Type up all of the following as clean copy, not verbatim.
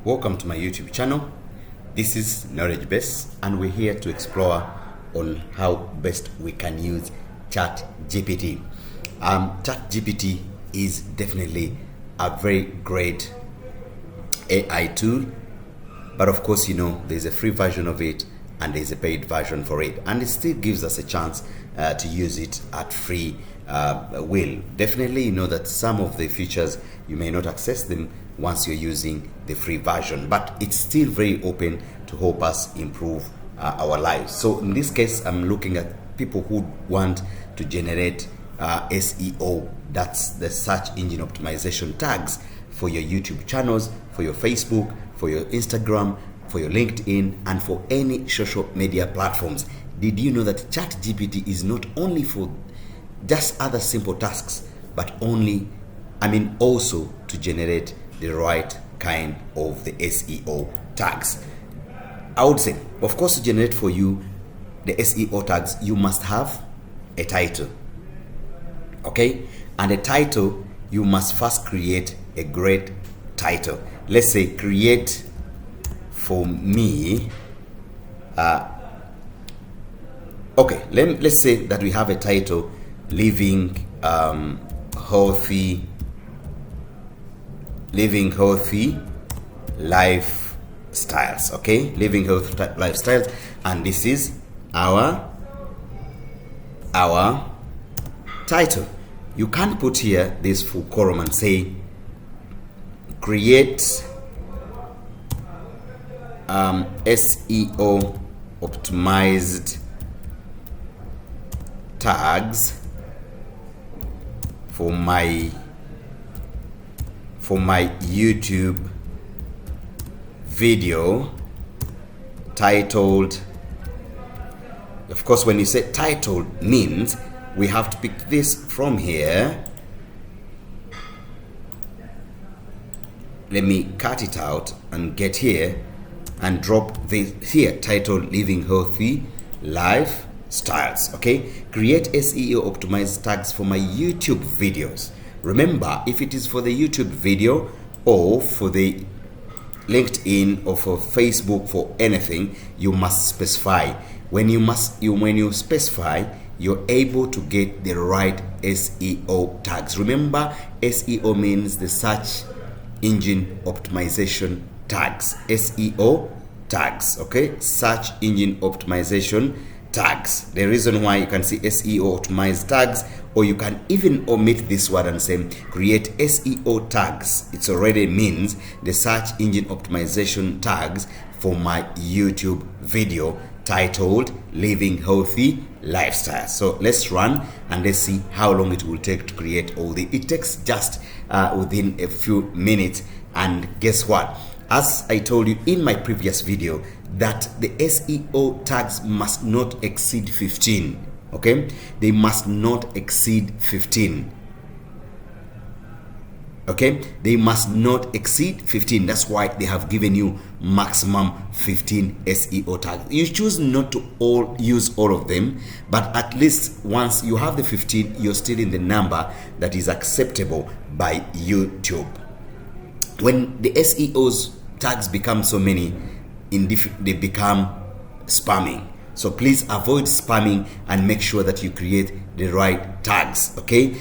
Welcome to my YouTube channel. This is Knowledge Base, and we're here to explore on how best we can use ChatGPT. ChatGPT is definitely a very great AI tool, but of course, there's a free version of it and there's a paid version for it, and it still gives us a chance to use it at free will. Definitely, you know that some of the features you may not access them once you're using the free version, but it's still very open to help us improve our lives. So in this case, I'm looking at people who want to generate SEO, that's the search engine optimization tags for your YouTube channels, for your Facebook, for your Instagram, for your LinkedIn, and for any social media platforms. Did you know that ChatGPT is not only for just other simple tasks, but also to generate the right kind of the SEO tags? I would say, of course, to generate for you the SEO tags, you must have a title. Okay? And a title, you must first create a great title. Let's say create for me. Let's say that we have a title, living healthy lifestyles. Okay, living healthy lifestyles, and this is our title. You can put here this full column and say create SEO optimized tags for my YouTube video titled. Of course, when you say titled, means we have to pick this from here. Let me cut it out and get here and drop this here, titled living healthy lifestyles. Okay, create SEO optimized tags for my YouTube videos. Remember, if it is for the YouTube video or for the LinkedIn or for Facebook, for anything, you must specify. When you specify, you're able to get the right SEO tags. Remember, SEO means the search engine optimization tags. SEO tags, okay? Search engine optimization tags. The reason why you can see SEO optimized tags, or you can even omit this word and say create SEO tags. It already means the search engine optimization tags for my YouTube video titled living healthy lifestyle. So let's run and let's see how long it will take to create all the. It takes just within a few minutes. And guess what? As I told you in my previous video, that the SEO tags must not exceed 15. Okay, they must not exceed 15. Okay, they must not exceed 15. That's why they have given you maximum 15 SEO tags. You choose not to use all of them, but at least once you have the 15, you're still in the number that is acceptable by YouTube. When the SEO's tags become so many, they become spamming. So please avoid spamming and make sure that you create the right tags. Okay,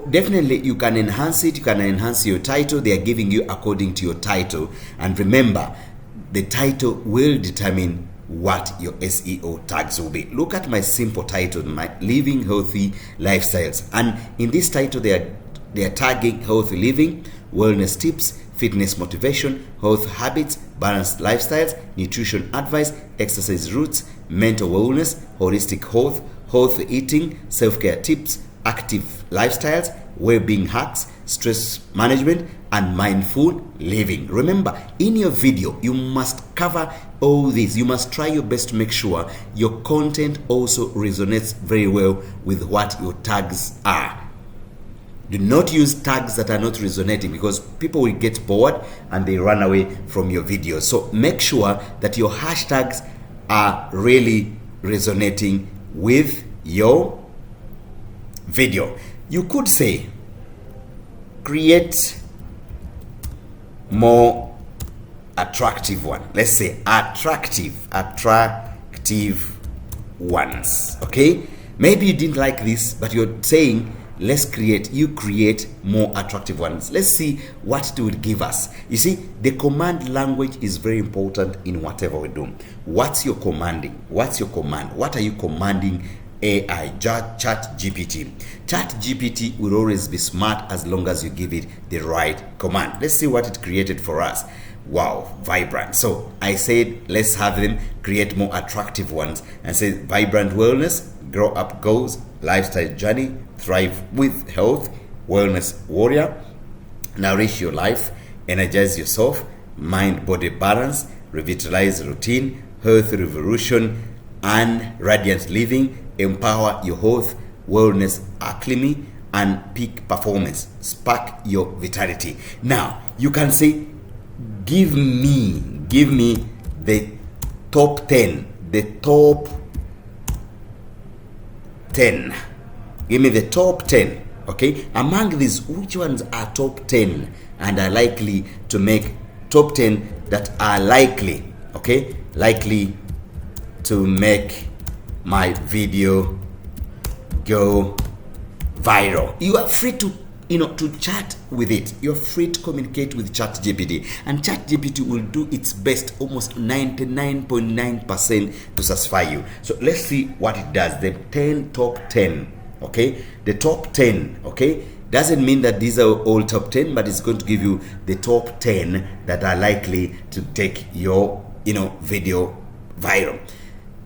definitely you can enhance it. You can enhance your title. They are giving you according to your title, and remember, the title will determine what your SEO tags will be. Look at my simple title, my living healthy lifestyles, and in this title they are tagging healthy living, wellness tips, fitness motivation, health habits, balanced lifestyles, nutrition advice, exercise routes, mental wellness, holistic health, healthy eating, self-care tips, active lifestyles, well-being hacks, stress management, and mindful living. Remember, in your video, you must cover all this. You must try your best to make sure your content also resonates very well with what your tags are. Do not use tags that are not resonating, because people will get bored and they run away from your video. So make sure that your hashtags are really resonating with your video. You could say create more attractive one. Let's say attractive ones. Okay, maybe you didn't like this, but you're saying you create more attractive ones. Let's see what it will give us. You see, the command language is very important in whatever we do. What's your commanding? What's your command? What are you commanding AI? ChatGPT. ChatGPT will always be smart as long as you give it the right command. Let's see what it created for us. Wow, vibrant. So I said let's have them create more attractive ones, and say vibrant wellness, grow up goals, lifestyle journey, thrive with health, wellness warrior, nourish your life, energize yourself, mind body balance, revitalize routine, health revolution, and radiant living, empower your health, wellness alchemy, and peak performance, spark your vitality. Now you can say give me the top 10. Give me the top 10. Okay, among these, which ones are top 10 and are likely to make top 10 that are likely to make my video go viral? You are free to to chat with it. You're free to communicate with ChatGPT, and ChatGPT will do its best, almost 99.9% to satisfy you. So let's see what it does. The top 10. Okay, the top 10. Okay, doesn't mean that these are all top 10, but it's going to give you the top 10 that are likely to take your video viral.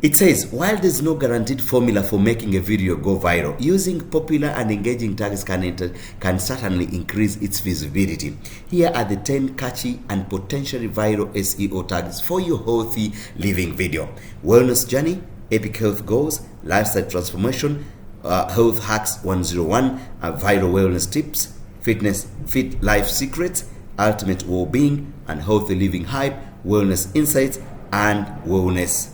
It says, while there's no guaranteed formula for making a video go viral, using popular and engaging tags can certainly increase its visibility. Here are the 10 catchy and potentially viral SEO tags for your healthy living video. Wellness journey, epic health goals, lifestyle transformation, health hacks 101, viral wellness tips, fit life secrets, ultimate well-being and healthy living hype, wellness insights, and wellness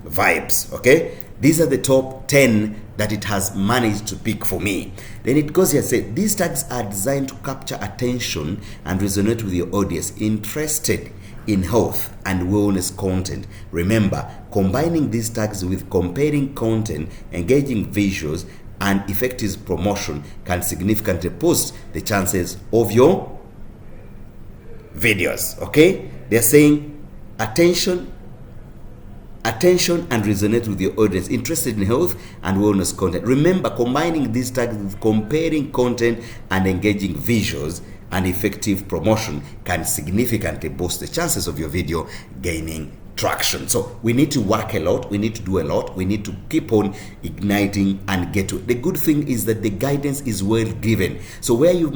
vibes. Okay, these are the top 10 that it has managed to pick for me. Then it goes here, say these tags are designed to capture attention and resonate with your audience interested in health and wellness content. Remember, combining these tags with compelling content, engaging visuals, and effective promotion can significantly boost the chances of your videos. Okay, they're saying attention and resonate with your audience interested in health and wellness content. Remember, combining these tags with comparing content and engaging visuals and effective promotion can significantly boost the chances of your video gaining traction. So we need to work a lot, we need to do a lot, we need to keep on igniting and get to it. The good thing is that the guidance is well given. So where you've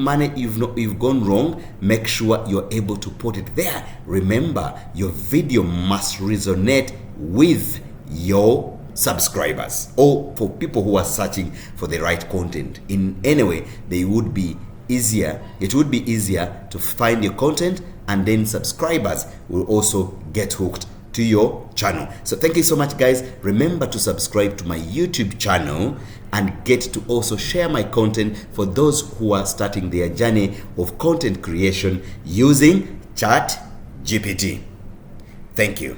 gone wrong, make sure you're able to put it there. Remember, your video must resonate with your subscribers, or for people who are searching for the right content. In any way, it would be easier to find your content, and then subscribers will also get hooked to your channel. So thank you so much, guys. Remember to subscribe to my YouTube channel and get to also share my content for those who are starting their journey of content creation using ChatGPT. Thank you.